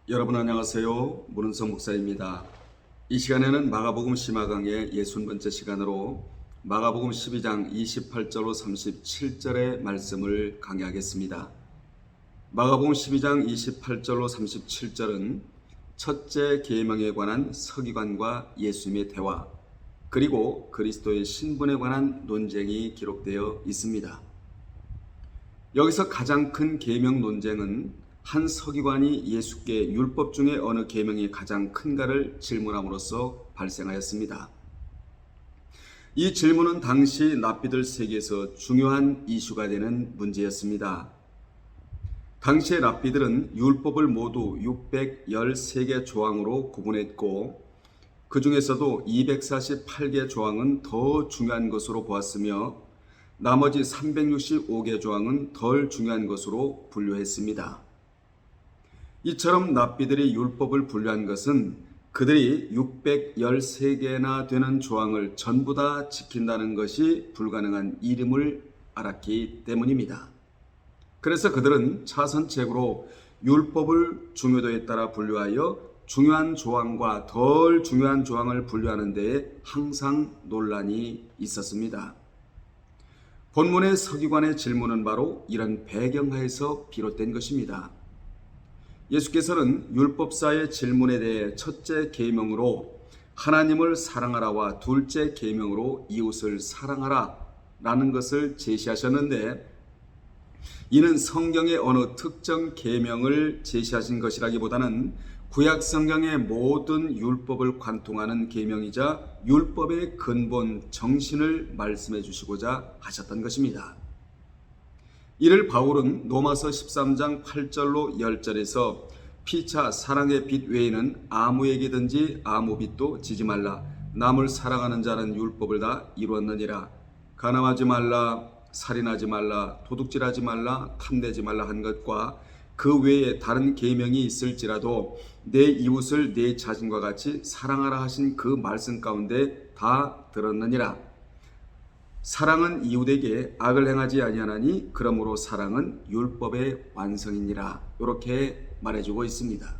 여러분 안녕하세요. 문은성 목사입니다. 이 시간에는 마가복음 심화강의 60번째 시간으로 마가복음 12장 28절로 37절의 말씀을 강의하겠습니다. 마가복음 12장 28절로 37절은 첫째 계명에 관한 서기관과 예수님의 대화, 그리고 그리스도의 신분에 관한 논쟁이 기록되어 있습니다. 여기서 가장 큰 계명 논쟁은 한 서기관이 예수께 율법 중에 어느 계명이 가장 큰가를 질문함으로써 발생하였습니다. 이 질문은 당시 랍비들 세계에서 중요한 이슈가 되는 문제였습니다. 당시의 랍비들은 율법을 모두 613개 조항으로 구분했고 그 중에서도 248개 조항은 더 중요한 것으로 보았으며 나머지 365개 조항은 덜 중요한 것으로 분류했습니다. 이처럼 랍비들이 율법을 분류한 것은 그들이 613개나 되는 조항을 전부 다 지킨다는 것이 불가능한 이름을 알았기 때문입니다. 그래서 그들은 차선책으로 율법을 중요도에 따라 분류하여 중요한 조항과 덜 중요한 조항을 분류하는 데에 항상 논란이 있었습니다. 본문의 서기관의 질문은 바로 이런 배경하에서 비롯된 것입니다. 예수께서는 율법사의 질문에 대해 첫째 계명으로 하나님을 사랑하라와 둘째 계명으로 이웃을 사랑하라 라는 것을 제시하셨는데, 이는 성경의 어느 특정 계명을 제시하신 것이라기보다는 구약 성경의 모든 율법을 관통하는 계명이자 율법의 근본 정신을 말씀해 주시고자 하셨던 것입니다. 이를 바울은 로마서 13장 8절로 10절에서 피차 사랑의 빚 외에는 아무에게든지 아무 빚도 지지 말라. 남을 사랑하는 자는 율법을 다 이루었느니라. 간음하지 말라, 살인하지 말라, 도둑질하지 말라, 탐내지 말라 한 것과 그 외에 다른 계명이 있을지라도 내 이웃을 내 자신과 같이 사랑하라 하신 그 말씀 가운데 다 들었느니라. 사랑은 이웃에게 악을 행하지 아니하나니 그러므로 사랑은 율법의 완성이니라. 이렇게 말해주고 있습니다.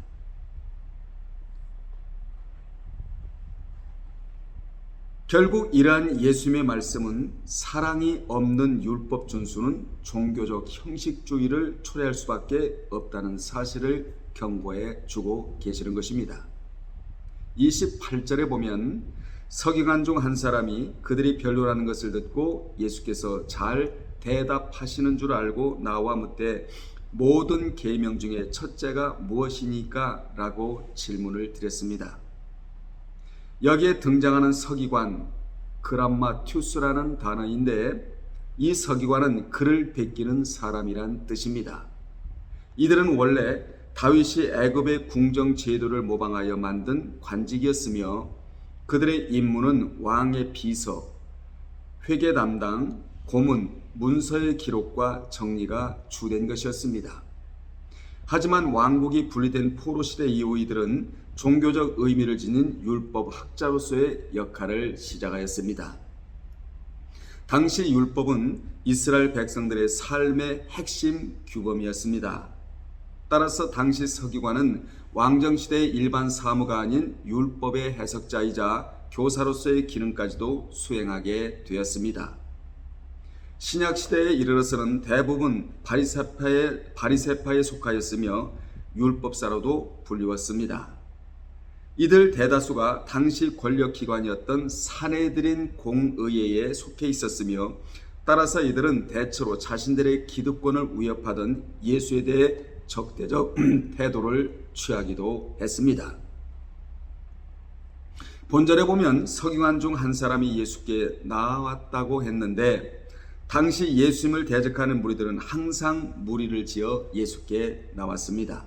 결국 이러한 예수님의 말씀은 사랑이 없는 율법 준수는 종교적 형식주의를 초래할 수밖에 없다는 사실을 경고해 주고 계시는 것입니다. 28절에 보면 서기관 중 한 사람이 그들이 별로라는 것을 듣고 예수께서 잘 대답하시는 줄 알고 나와 묻되 모든 계명 중에 첫째가 무엇이니까? 라고 질문을 드렸습니다. 여기에 등장하는 서기관, 그람마튜스라는 단어인데 이 서기관은 글을 베끼는 사람이란 뜻입니다. 이들은 원래 다윗이 애굽의 궁정 제도를 모방하여 만든 관직이었으며 그들의 임무는 왕의 비서, 회계 담당, 고문, 문서의 기록과 정리가 주된 것이었습니다. 하지만 왕국이 분리된 포로 시대 이후 이들은 종교적 의미를 지닌 율법 학자로서의 역할을 시작하였습니다. 당시 율법은 이스라엘 백성들의 삶의 핵심 규범이었습니다. 따라서 당시 서기관은 왕정시대의 일반 사무가 아닌 율법의 해석자이자 교사로서의 기능까지도 수행하게 되었습니다. 신약시대에 이르러서는 대부분 바리새파에 속하였으며 율법사로도 불리웠습니다. 이들 대다수가 당시 권력기관이었던 사내들인 공의회에 속해 있었으며 따라서 이들은 대체로 자신들의 기득권을 위협하던 예수에 대해 적대적 태도를 취하기도 했습니다. 본절에 보면 서기관 중 한 사람이 예수께 나왔다고 했는데 당시 예수님을 대적하는 무리들은 항상 무리를 지어 예수께 나왔습니다.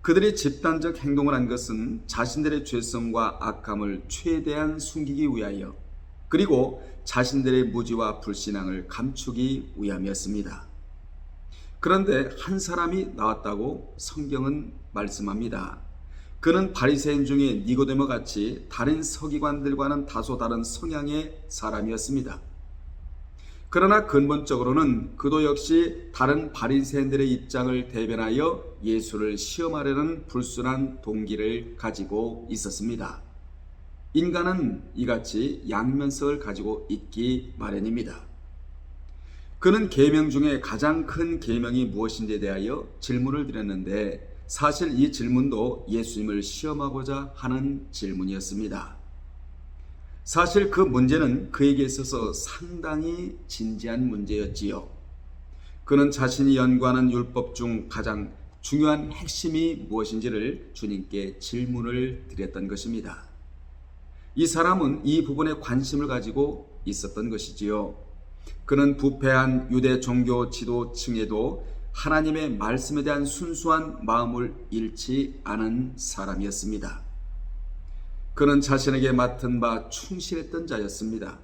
그들이 집단적 행동을 한 것은 자신들의 죄성과 악함을 최대한 숨기기 위하여 그리고 자신들의 무지와 불신앙을 감추기 위함이었습니다. 그런데 한 사람이 나왔다고 성경은 말씀합니다. 그는 바리새인 중에 니고데모 같이 다른 서기관들과는 다소 다른 성향의 사람이었습니다. 그러나 근본적으로는 그도 역시 다른 바리새인들의 입장을 대변하여 예수를 시험하려는 불순한 동기를 가지고 있었습니다. 인간은 이같이 양면성을 가지고 있기 마련입니다. 그는 계명 중에 가장 큰 계명이 무엇인지에 대하여 질문을 드렸는데 사실 이 질문도 예수님을 시험하고자 하는 질문이었습니다. 사실 그 문제는 그에게 있어서 상당히 진지한 문제였지요. 그는 자신이 연구하는 율법 중 가장 중요한 핵심이 무엇인지를 주님께 질문을 드렸던 것입니다. 이 사람은 이 부분에 관심을 가지고 있었던 것이지요. 그는 부패한 유대 종교 지도층에도 하나님의 말씀에 대한 순수한 마음을 잃지 않은 사람이었습니다. 그는 자신에게 맡은 바 충실했던 자였습니다.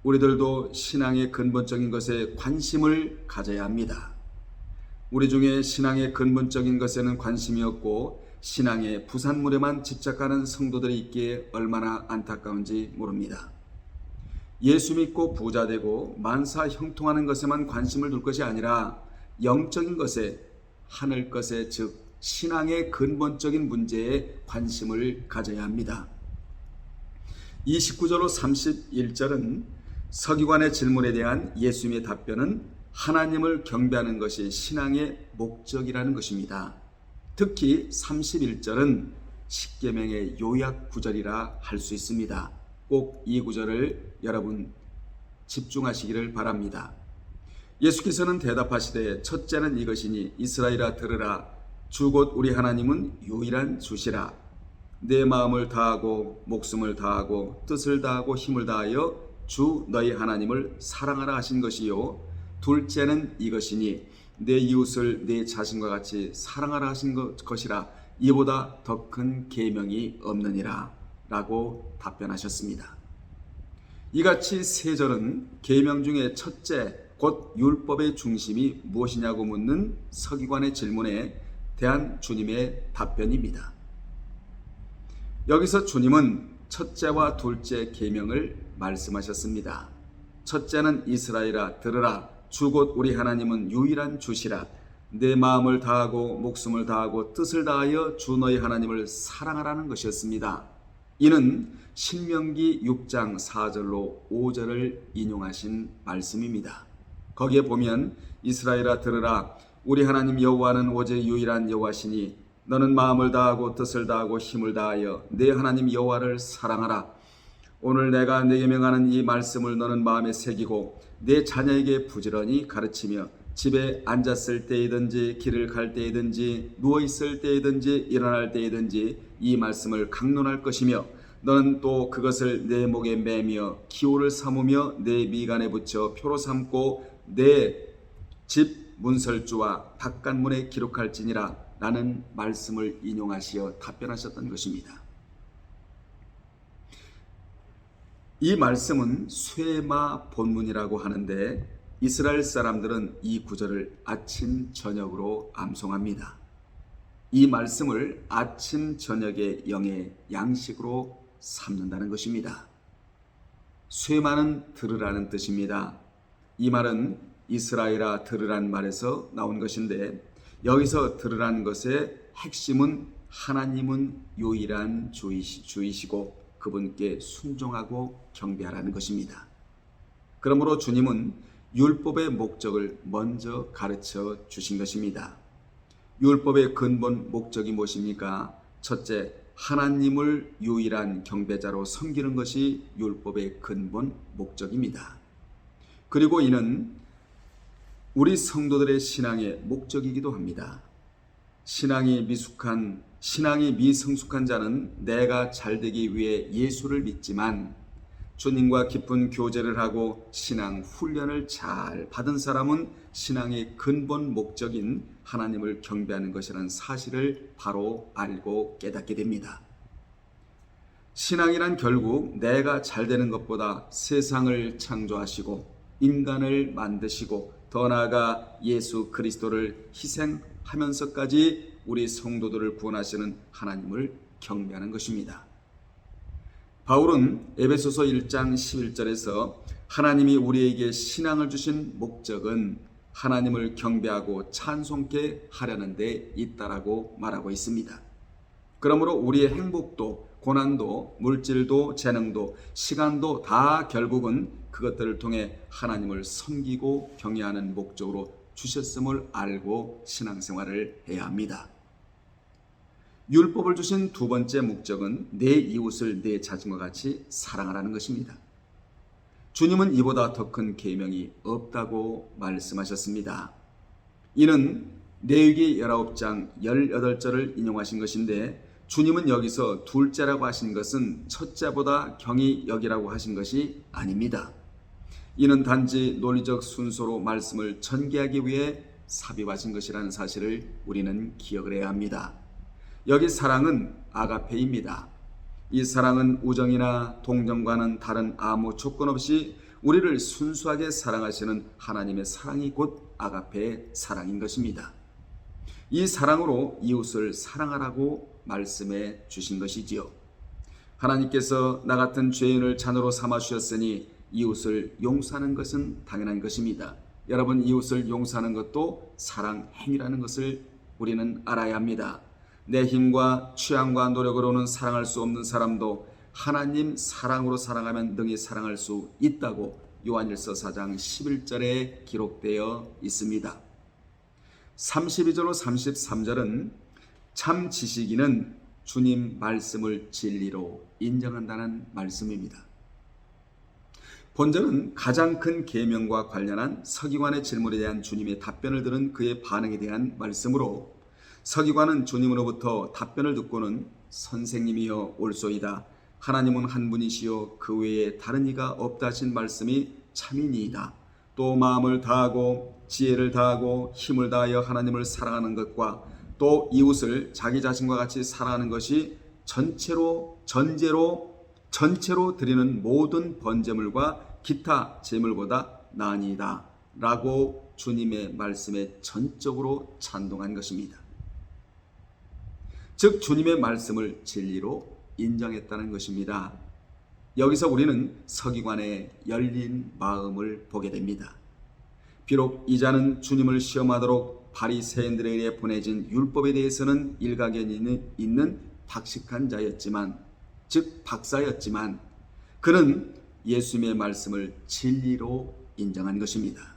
우리들도 신앙의 근본적인 것에 관심을 가져야 합니다. 우리 중에 신앙의 근본적인 것에는 관심이 없고 신앙의 부산물에만 집착하는 성도들이 있기에 얼마나 안타까운지 모릅니다. 예수 믿고 부자 되고 만사 형통하는 것에만 관심을 둘 것이 아니라 영적인 것에, 하늘 것에, 즉 신앙의 근본적인 문제에 관심을 가져야 합니다. 29절로 31절은 서기관의 질문에 대한 예수님의 답변은 하나님을 경배하는 것이 신앙의 목적이라는 것입니다. 특히 31절은 십계명의 요약 구절이라 할 수 있습니다. 꼭 이 구절을 여러분 집중하시기를 바랍니다. 예수께서는 대답하시되 첫째는 이것이니 이스라엘아 들으라. 주 곧 우리 하나님은 유일한 주시라. 내 마음을 다하고 목숨을 다하고 뜻을 다하고 힘을 다하여 주 너희 하나님을 사랑하라 하신 것이요. 둘째는 이것이니 내 이웃을 내 자신과 같이 사랑하라 하신 것이라. 이보다 더 큰 계명이 없느니라 라고 답변하셨습니다. 이같이 세 절은 계명 중에 첫째 곧 율법의 중심이 무엇이냐고 묻는 서기관의 질문에 대한 주님의 답변입니다. 여기서 주님은 첫째와 둘째 계명을 말씀하셨습니다. 첫째는 이스라엘아 들으라. 주 곧 우리 하나님은 유일한 주시라. 내 마음을 다하고 목숨을 다하고 뜻을 다하여 주 너희 하나님을 사랑하라는 것이었습니다. 이는 신명기 6장 4절로 5절을 인용하신 말씀입니다. 거기에 보면 이스라엘아 들으라. 우리 하나님 여호와는 오직 유일한 여호와시니 너는 마음을 다하고 뜻을 다하고 힘을 다하여 내 하나님 여호와를 사랑하라. 오늘 내가 네게 명하는 이 말씀을 너는 마음에 새기고 내 자녀에게 부지런히 가르치며 집에 앉았을 때이든지 길을 갈 때이든지 누워있을 때이든지 일어날 때이든지 이 말씀을 강론할 것이며 너는 또 그것을 내 목에 매며 기호를 삼으며 내 미간에 붙여 표로 삼고 내 집 문설주와 바깥문에 기록할지니라. 라는 말씀을 인용하시어 답변하셨던 것입니다. 이 말씀은 쇠마 본문이라고 하는데 이스라엘 사람들은 이 구절을 아침 저녁으로 암송합니다. 이 말씀을 아침 저녁의 영의 양식으로 삼는다는 것입니다. 쇠마는 들으라는 뜻입니다. 이 말은 이스라엘아 들으란 말에서 나온 것인데 여기서 들으라는 것의 핵심은 하나님은 유일한 주이시고 그분께 순종하고 경배하라는 것입니다. 그러므로 주님은 율법의 목적을 먼저 가르쳐 주신 것입니다. 율법의 근본 목적이 무엇입니까? 첫째, 하나님을 유일한 경배자로 섬기는 것이 율법의 근본 목적입니다. 그리고 이는 우리 성도들의 신앙의 목적이기도 합니다. 신앙이 미성숙한 자는 내가 잘되기 위해 예수를 믿지만 주님과 깊은 교제를 하고 신앙 훈련을 잘 받은 사람은 신앙의 근본 목적인 하나님을 경배하는 것이라는 사실을 바로 알고 깨닫게 됩니다. 신앙이란 결국 내가 잘되는 것보다 세상을 창조하시고 인간을 만드시고 더 나아가 예수 그리스도를 희생하면서까지 우리 성도들을 구원하시는 하나님을 경배하는 것입니다. 바울은 에베소서 1장 11절에서 하나님이 우리에게 신앙을 주신 목적은 하나님을 경배하고 찬송케 하려는 데 있다라고 말하고 있습니다. 그러므로 우리의 행복도 고난도 물질도 재능도 시간도 다 결국은 그것들을 통해 하나님을 섬기고 경외하는 목적으로 주셨음을 알고 신앙생활을 해야 합니다. 율법을 주신 두 번째 목적은 내 이웃을 내 자신과 같이 사랑하라는 것입니다. 주님은 이보다 더 큰 계명이 없다고 말씀하셨습니다. 이는 레위기 19장 18절을 인용하신 것인데 주님은 여기서 둘째라고 하신 것은 첫째보다 경히 여기라고 하신 것이 아닙니다. 이는 단지 논리적 순서로 말씀을 전개하기 위해 삽입하신 것이라는 사실을 우리는 기억을 해야 합니다. 여기 사랑은 아가페입니다. 이 사랑은 우정이나 동정과는 다른 아무 조건 없이 우리를 순수하게 사랑하시는 하나님의 사랑이 곧 아가페의 사랑인 것입니다. 이 사랑으로 이웃을 사랑하라고 말씀해 주신 것이지요. 하나님께서 나 같은 죄인을 자녀로 삼아 주셨으니 이웃을 용서하는 것은 당연한 것입니다. 여러분, 이웃을 용서하는 것도 사랑 행위라는 것을 우리는 알아야 합니다. 내 힘과 취향과 노력으로는 사랑할 수 없는 사람도 하나님 사랑으로 사랑하면 능히 사랑할 수 있다고 요한일서 4장 11절에 기록되어 있습니다. 32절로 33절은 참 지식인은 주님 말씀을 진리로 인정한다는 말씀입니다. 본절은 가장 큰 계명과 관련한 서기관의 질문에 대한 주님의 답변을 들은 그의 반응에 대한 말씀으로 서기관은 주님으로부터 답변을 듣고는 선생님이여 옳소이다. 하나님은 한 분이시요 그 외에 다른 이가 없다 하신 말씀이 참이니이다. 또 마음을 다하고 지혜를 다하고 힘을 다하여 하나님을 사랑하는 것과 또 이웃을 자기 자신과 같이 사랑하는 것이 전체로 드리는 모든 번제물과 기타 제물보다 나으니이다 라고 주님의 말씀에 전적으로 찬동한 것입니다. 즉 주님의 말씀을 진리로 인정했다는 것입니다. 여기서 우리는 서기관의 열린 마음을 보게 됩니다. 비록 이자는 주님을 시험하도록 바리새인들에게 보내진 율법에 대해서는 일가견이 있는 박식한 자였지만, 즉 박사였지만 그는 예수님의 말씀을 진리로 인정한 것입니다.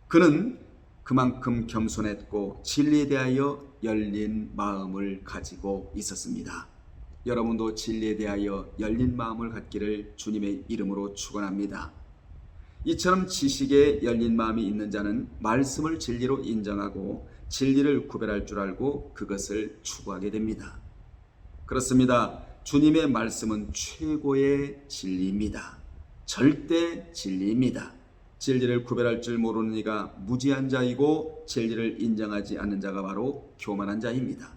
그는 그만큼 겸손했고 진리에 대하여 열린 마음을 가지고 있었습니다. 여러분도 진리에 대하여 열린 마음을 갖기를 주님의 이름으로 축원합니다. 이처럼 지식에 열린 마음이 있는 자는 말씀을 진리로 인정하고 진리를 구별할 줄 알고 그것을 추구하게 됩니다. 그렇습니다. 주님의 말씀은 최고의 진리입니다. 절대 진리입니다. 진리를 구별할 줄 모르는 이가 무지한 자이고 진리를 인정하지 않는 자가 바로 교만한 자입니다.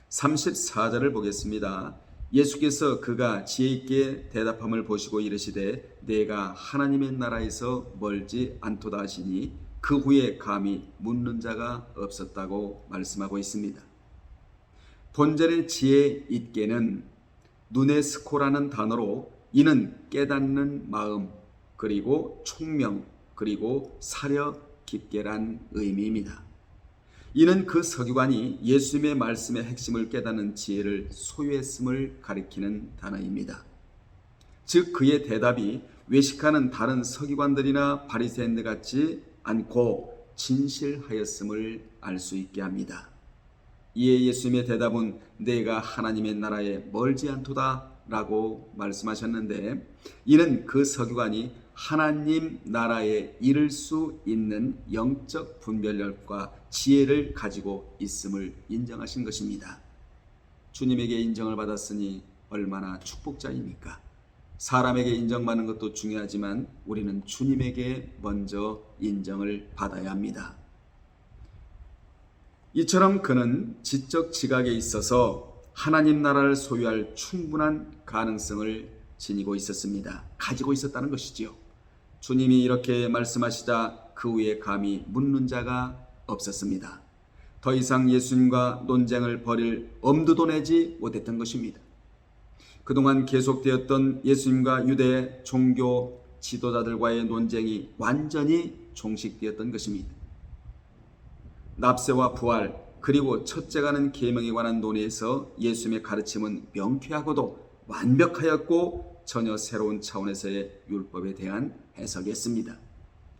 34절을 보겠습니다. 예수께서 그가 지혜 있게 대답함을 보시고 이르시되 내가 하나님의 나라에서 멀지 않도다 하시니 그 후에 감히 묻는 자가 없었다고 말씀하고 있습니다. 본절의 지혜 있게는 누네스코라는 단어로 이는 깨닫는 마음 그리고 총명 그리고 사려 깊게란 의미입니다. 이는 그 서기관이 예수님의 말씀의 핵심을 깨닫는 지혜를 소유했음을 가리키는 단어입니다. 즉 그의 대답이 외식하는 다른 서기관들이나 바리새인들 같지 않고 진실하였음을 알 수 있게 합니다. 이에 예수님의 대답은 내가 하나님의 나라에 멀지 않도다 라고 말씀하셨는데 이는 그 서기관이 하나님 나라에 이를 수 있는 영적 분별력과 지혜를 가지고 있음을 인정하신 것입니다. 주님에게 인정을 받았으니 얼마나 축복자입니까? 사람에게 인정받는 것도 중요하지만 우리는 주님에게 먼저 인정을 받아야 합니다. 이처럼 그는 지적 지각에 있어서 하나님 나라를 소유할 충분한 가능성을 가지고 있었다는 것이지요. 주님이 이렇게 말씀하시자 그 후에 감히 묻는 자가 없었습니다. 더 이상 예수님과 논쟁을 벌일 엄두도 내지 못했던 것입니다. 그동안 계속되었던 예수님과 유대 종교 지도자들과의 논쟁이 완전히 종식되었던 것입니다. 납세와 부활 그리고 첫째가는 계명에 관한 논의에서 예수님의 가르침은 명쾌하고도 완벽하였고 전혀 새로운 차원에서의 율법에 대한 해석이었습니다.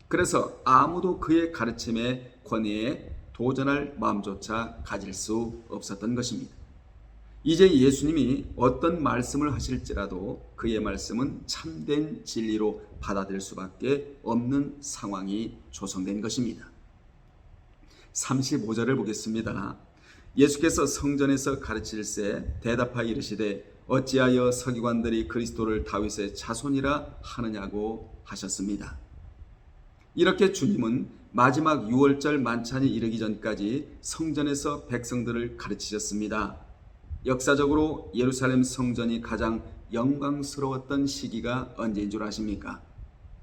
그래서 아무도 그의 가르침의 권위에 도전할 마음조차 가질 수 없었던 것입니다. 이제 예수님이 어떤 말씀을 하실지라도 그의 말씀은 참된 진리로 받아들일 수밖에 없는 상황이 조성된 것입니다. 35절을 보겠습니다. 예수께서 성전에서 가르칠새 대답하여 이르시되 어찌하여 서기관들이 그리스도를 다윗의 자손이라 하느냐고 하셨습니다. 이렇게 주님은 마지막 유월절 만찬이 이르기 전까지 성전에서 백성들을 가르치셨습니다. 역사적으로 예루살렘 성전이 가장 영광스러웠던 시기가 언제인 줄 아십니까?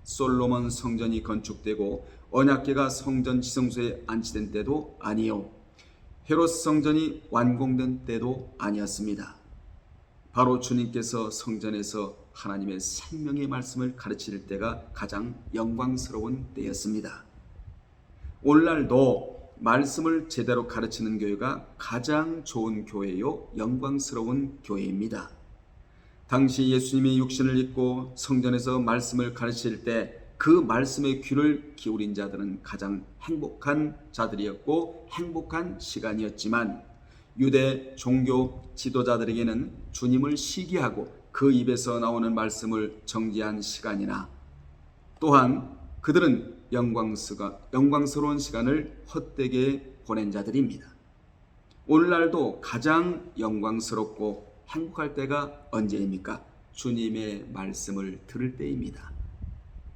솔로몬 성전이 건축되고 언약궤가 성전 지성소에 안치된 때도 아니요, 헤롯 성전이 완공된 때도 아니었습니다. 바로 주님께서 성전에서 하나님의 생명의 말씀을 가르칠 때가 가장 영광스러운 때였습니다. 오늘날도 말씀을 제대로 가르치는 교회가 가장 좋은 교회요, 영광스러운 교회입니다. 당시 예수님이 육신을 입고 성전에서 말씀을 가르칠 때 그 말씀의 귀를 기울인 자들은 가장 행복한 자들이었고 행복한 시간이었지만 유대 종교 지도자들에게는 주님을 시기하고 그 입에서 나오는 말씀을 정지한 시간이나 또한 그들은 영광스러운 시간을 헛되게 보낸 자들입니다. 오늘날도 가장 영광스럽고 행복할 때가 언제입니까? 주님의 말씀을 들을 때입니다.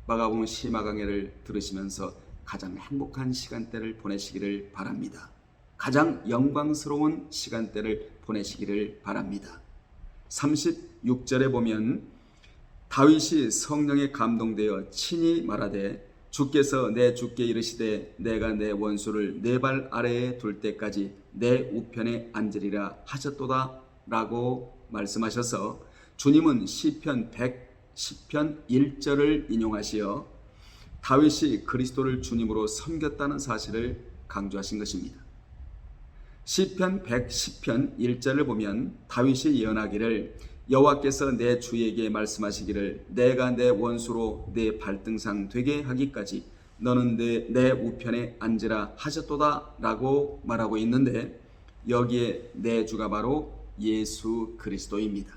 마가복음 시마강해를 들으시면서 가장 행복한 시간대를 보내시기를 바랍니다. 가장 영광스러운 시간대를 보내시기를 바랍니다. 36절에 보면 다윗이 성령에 감동되어 친히 말하되 주께서 내 주께 이르시되 내가 내 원수를 내 발 아래에 둘 때까지 내 우편에 앉으리라 하셨도다 라고 말씀하셔서 주님은 시편 100편 1절을 인용하시어 다윗이 그리스도를 주님으로 섬겼다는 사실을 강조하신 것입니다. 시편 110편 1절을 보면 다윗이 예언하기를 여호와께서 내 주에게 말씀하시기를 내가 내 원수로 내 발등상 되게 하기까지 너는 내 우편에 앉으라 하셨도다 라고 말하고 있는데 여기에 내 주가 바로 예수 그리스도입니다.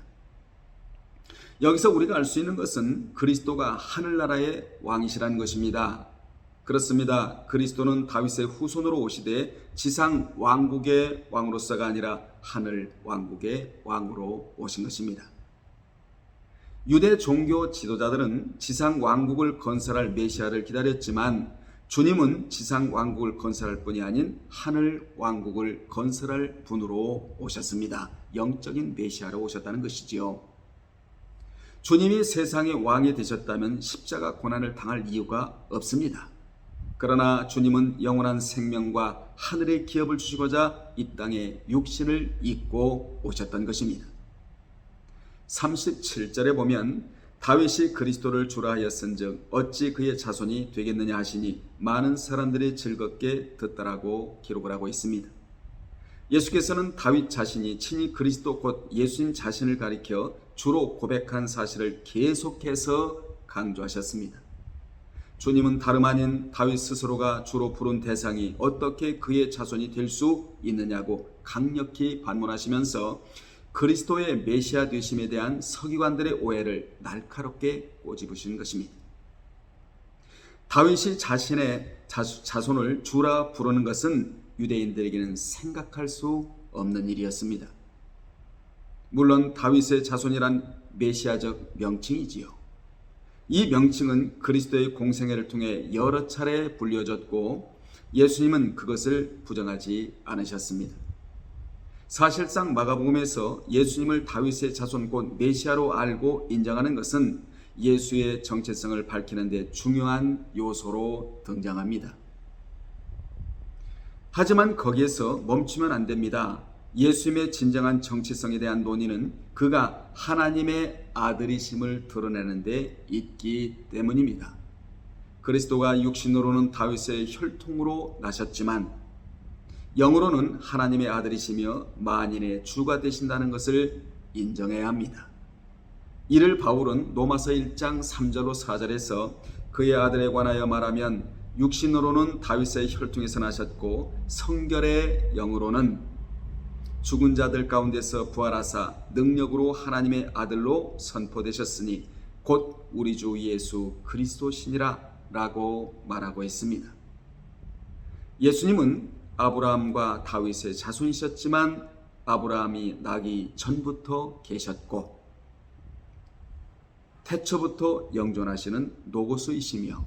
여기서 우리가 알 수 있는 것은 그리스도가 하늘나라의 왕이시라는 것입니다. 그렇습니다. 그리스도는 다윗의 후손으로 오시되 지상 왕국의 왕으로서가 아니라 하늘 왕국의 왕으로 오신 것입니다. 유대 종교 지도자들은 지상 왕국을 건설할 메시아를 기다렸지만 주님은 지상 왕국을 건설할 뿐이 아닌 하늘 왕국을 건설할 분으로 오셨습니다. 영적인 메시아로 오셨다는 것이지요. 주님이 세상의 왕이 되셨다면 십자가 고난을 당할 이유가 없습니다. 그러나 주님은 영원한 생명과 하늘의 기업을 주시고자 이 땅에 육신을 입고 오셨던 것입니다. 37절에 보면 다윗이 그리스도를 주라 하였은즉 어찌 그의 자손이 되겠느냐 하시니 많은 사람들이 즐겁게 듣더라고 기록을 하고 있습니다. 예수께서는 다윗 자신이 친히 그리스도 곧 예수님 자신을 가리켜 주로 고백한 사실을 계속해서 강조하셨습니다. 주님은 다름 아닌 다윗 스스로가 주로 부른 대상이 어떻게 그의 자손이 될 수 있느냐고 강력히 반문하시면서 그리스도의 메시아 되심에 대한 서기관들의 오해를 날카롭게 꼬집으신 것입니다. 다윗이 자신의 자손을 주라 부르는 것은 유대인들에게는 생각할 수 없는 일이었습니다. 물론 다윗의 자손이란 메시아적 명칭이지요. 이 명칭은 그리스도의 공생애를 통해 여러 차례 불려졌고 예수님은 그것을 부정하지 않으셨습니다. 사실상 마가복음에서 예수님을 다윗의 자손 곧 메시아로 알고 인정하는 것은 예수의 정체성을 밝히는 데 중요한 요소로 등장합니다. 하지만 거기에서 멈추면 안 됩니다. 예수님의 진정한 정체성에 대한 논의는 그가 하나님의 아들이심을 드러내는 데 있기 때문입니다. 그리스도가 육신으로는 다윗의 혈통으로 나셨지만 영으로는 하나님의 아들이시며 만인의 주가 되신다는 것을 인정해야 합니다. 이를 바울은 로마서 1장 3절로 4절에서 그의 아들에 관하여 말하면 육신으로는 다윗의 혈통에서 나셨고 성결의 영으로는 죽은 자들 가운데서 부활하사 능력으로 하나님의 아들로 선포되셨으니 곧 우리 주 예수 그리스도시니라 라고 말하고 있습니다. 예수님은 아브라함과 다윗의 자손이셨지만 아브라함이 나기 전부터 계셨고 태초부터 영존하시는 로고스이시며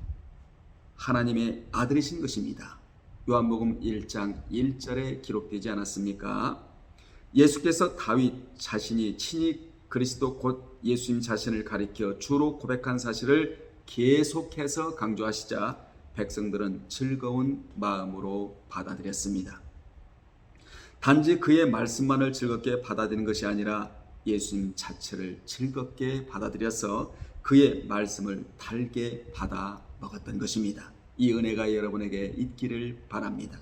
하나님의 아들이신 것입니다. 요한복음 1장 1절에 기록되지 않았습니까? 예수께서 다윗 자신이 친히 그리스도 곧 예수님 자신을 가리켜 주로 고백한 사실을 계속해서 강조하시자 백성들은 즐거운 마음으로 받아들였습니다. 단지 그의 말씀만을 즐겁게 받아들이는 것이 아니라 예수님 자체를 즐겁게 받아들여서 그의 말씀을 달게 받아 먹었던 것입니다. 이 은혜가 여러분에게 있기를 바랍니다.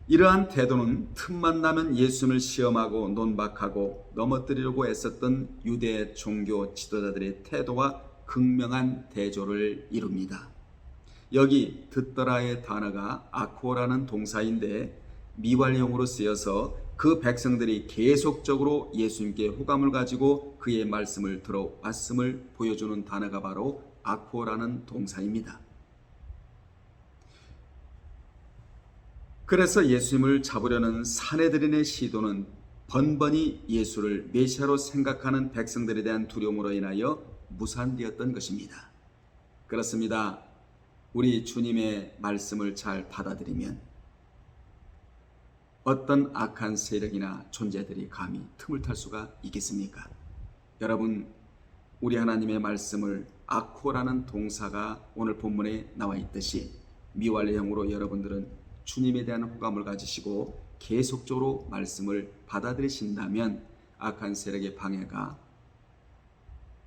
이러한 태도는 틈만 나면 예수님을 시험하고 논박하고 넘어뜨리려고 애썼던 유대 종교 지도자들의 태도와 극명한 대조를 이룹니다. 여기 듣더라의 단어가 아코라는 동사인데 미완용으로 쓰여서 그 백성들이 계속적으로 예수님께 호감을 가지고 그의 말씀을 들어왔음을 보여주는 단어가 바로 아코라는 동사입니다. 그래서 예수님을 잡으려는 사내들인의 시도는 번번이 예수를 메시아로 생각하는 백성들에 대한 두려움으로 인하여 무산되었던 것입니다. 그렇습니다. 우리 주님의 말씀을 잘 받아들이면 어떤 악한 세력이나 존재들이 감히 틈을 탈 수가 있겠습니까? 여러분, 우리 하나님의 말씀을 아코라는 동사가 오늘 본문에 나와 있듯이 미완료형으로 여러분들은 주님에 대한 호감을 가지시고 계속적으로 말씀을 받아들이신다면 악한 세력의 방해가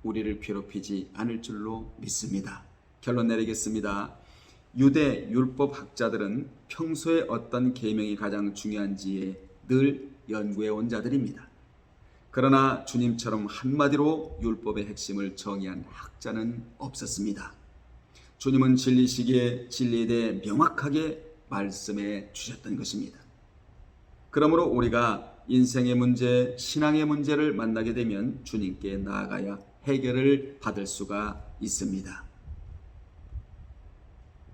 우리를 괴롭히지 않을 줄로 믿습니다. 결론 내리겠습니다. 유대 율법 학자들은 평소에 어떤 계명이 가장 중요한지에 늘 연구해 온 자들입니다. 그러나 주님처럼 한마디로 율법의 핵심을 정의한 학자는 없었습니다. 주님은 진리시기에 진리에 대해 명확하게 말씀해 주셨던 것입니다. 그러므로 우리가 인생의 문제, 신앙의 문제를 만나게 되면 주님께 나아가야 해결을 받을 수가 있습니다.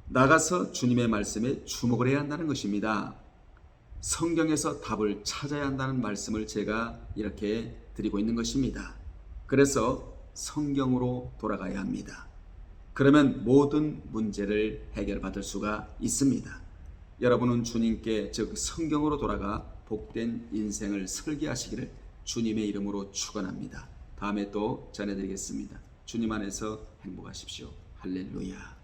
나가서 주님의 말씀에 주목을 해야 한다는 것입니다. 성경에서 답을 찾아야 한다는 말씀을 제가 이렇게 드리고 있는 것입니다. 그래서 성경으로 돌아가야 합니다. 그러면 모든 문제를 해결받을 수가 있습니다. 여러분은 주님께 즉 성경으로 돌아가 복된 인생을 설계하시기를 주님의 이름으로 축원합니다. 다음에 또 전해드리겠습니다. 주님 안에서 행복하십시오. 할렐루야.